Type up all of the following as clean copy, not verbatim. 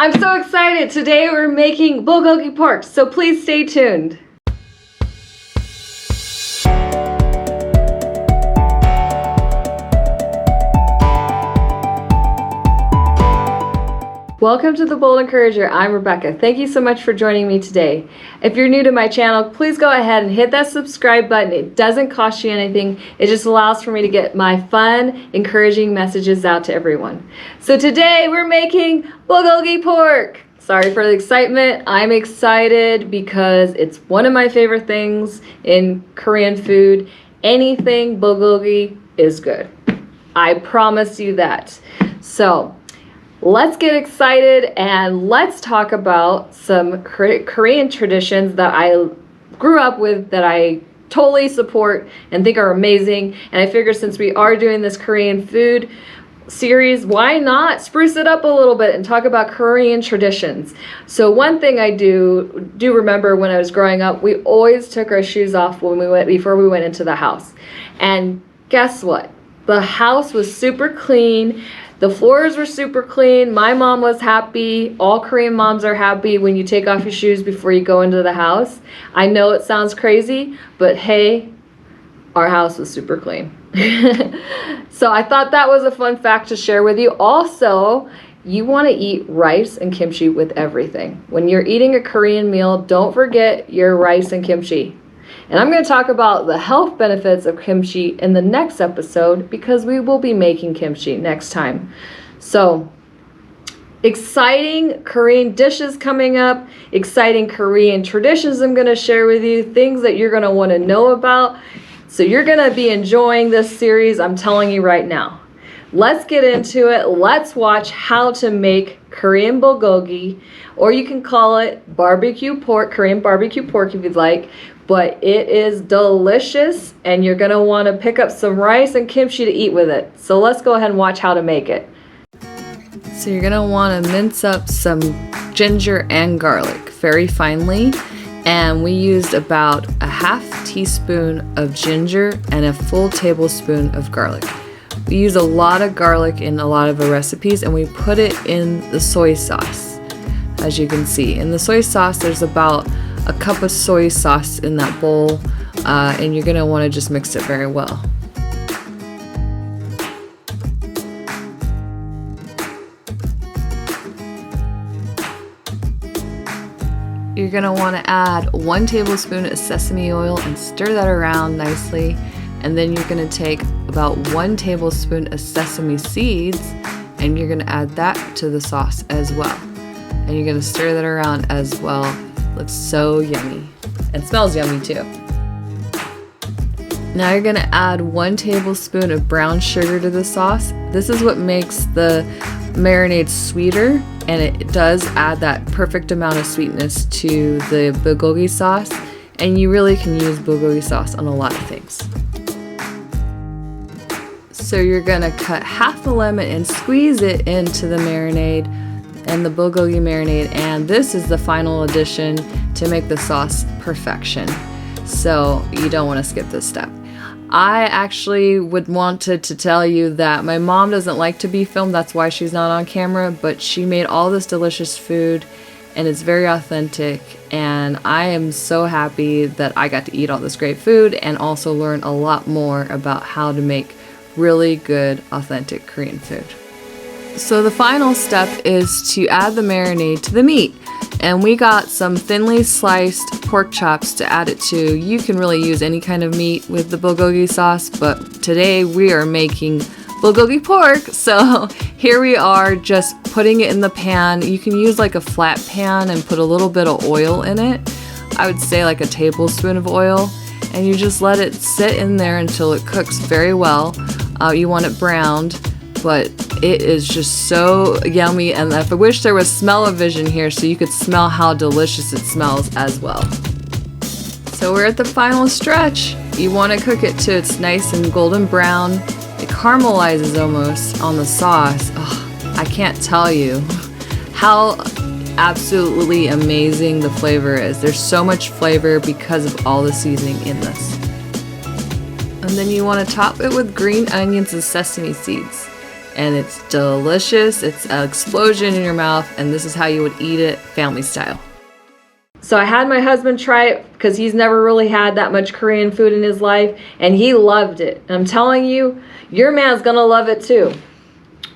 I'm so excited! Today we're making bulgogi pork, so please stay tuned. Welcome to The Bold Encourager. I'm Rebecca. Thank you so much for joining me today. If you're new to my channel, please go ahead and hit that subscribe button. It doesn't cost you anything. It just allows for me to get my fun, encouraging messages out to everyone. So today we're making bulgogi pork. Sorry for the excitement. I'm excited because it's one of my favorite things in Korean food. Anything bulgogi is good. I promise you that. So let's get excited and let's talk about some Korean traditions that I grew up with that I totally support and think are amazing. And I figure since we are doing this Korean food series, why not spruce it up a little bit and talk about Korean traditions. So one thing I do remember when I was growing up, we always took our shoes off before we went into the house. And guess what? The house was super clean. The floors were super clean. My mom was happy. All Korean moms are happy when you take off your shoes before you go into the house. I know it sounds crazy, but hey, our house was super clean. So I thought that was a fun fact to share with you. Also, you want to eat rice and kimchi with everything. When you're eating a Korean meal, don't forget your rice and kimchi. And I'm going to talk about the health benefits of kimchi in the next episode because we will be making kimchi next time. So, exciting Korean dishes coming up, exciting Korean traditions I'm going to share with you, things that you're going to want to know about. So you're going to be enjoying this series, I'm telling you right now. Let's get into it. Let's watch how to make Korean bulgogi, or you can call it barbecue pork, Korean barbecue pork if you'd like. But it is delicious and you're gonna wanna pick up some rice and kimchi to eat with it. So let's go ahead and watch how to make it. So you're gonna wanna mince up some ginger and garlic very finely. And we used about a half teaspoon of ginger and a full tablespoon of garlic. We use a lot of garlic in a lot of our recipes and we put it in the soy sauce, as you can see. In the soy sauce, there's about a cup of soy sauce in that bowl, and you're gonna wanna just mix it very well. You're gonna wanna add 1 tablespoon of sesame oil and stir that around nicely. And then you're gonna take about 1 tablespoon of sesame seeds and you're gonna add that to the sauce as well. And you're gonna stir that around as well. Looks so yummy and smells yummy too. Now you're gonna add 1 tablespoon of brown sugar to the sauce. This is what makes the marinade sweeter, and it does add that perfect amount of sweetness to the bulgogi sauce, and you really can use bulgogi sauce on a lot of things. So you're gonna cut half a lemon and squeeze it into the marinade and the bulgogi marinade, and this is the final addition to make the sauce perfection. So you don't want to skip this step. I actually wanted to tell you that my mom doesn't like to be filmed, that's why she's not on camera, but she made all this delicious food and it's very authentic, and I am so happy that I got to eat all this great food and also learn a lot more about how to make really good authentic Korean food. So the final step is to add the marinade to the meat, and we got some thinly sliced pork chops to add it to. You can really use any kind of meat with the bulgogi sauce, but today we are making bulgogi pork, so here we are just putting it in the pan. You can use like a flat pan and put a little bit of oil in it. I would say like a tablespoon of oil, and you just let it sit in there until it cooks very well. You want it browned, but it is just so yummy, and I wish there was smell-o-vision here so you could smell how delicious it smells as well. So we're at the final stretch. You want to cook it till it's nice and golden brown. It caramelizes almost on the sauce. Oh, I can't tell you how absolutely amazing the flavor is. There's so much flavor because of all the seasoning in this. And then you want to top it with green onions and sesame seeds. and it's delicious. It's an explosion in your mouth, and this is how you would eat it family style. So I had my husband try it because he's never really had that much Korean food in his life, and he loved it. And I'm telling you, your man's gonna love it too.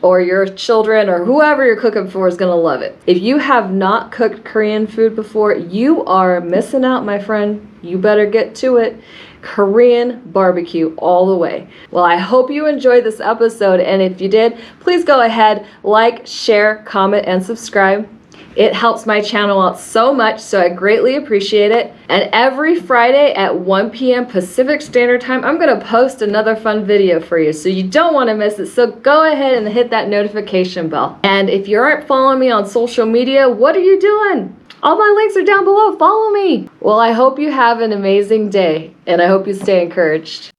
Or your children or whoever you're cooking for is gonna love it. If you have not cooked Korean food before, you are missing out, my friend. You better get to it. Korean barbecue all the way. Well, I hope you enjoyed this episode, and if you did, please go ahead, like, share, comment, and subscribe. It helps my channel out so much, so I greatly appreciate it. And every Friday at 1 p.m. Pacific Standard Time, I'm gonna post another fun video for you, so you don't wanna miss it. So go ahead and hit that notification bell. And if you aren't following me on social media, what are you doing? All my links are down below, follow me. Well, I hope you have an amazing day, and I hope you stay encouraged.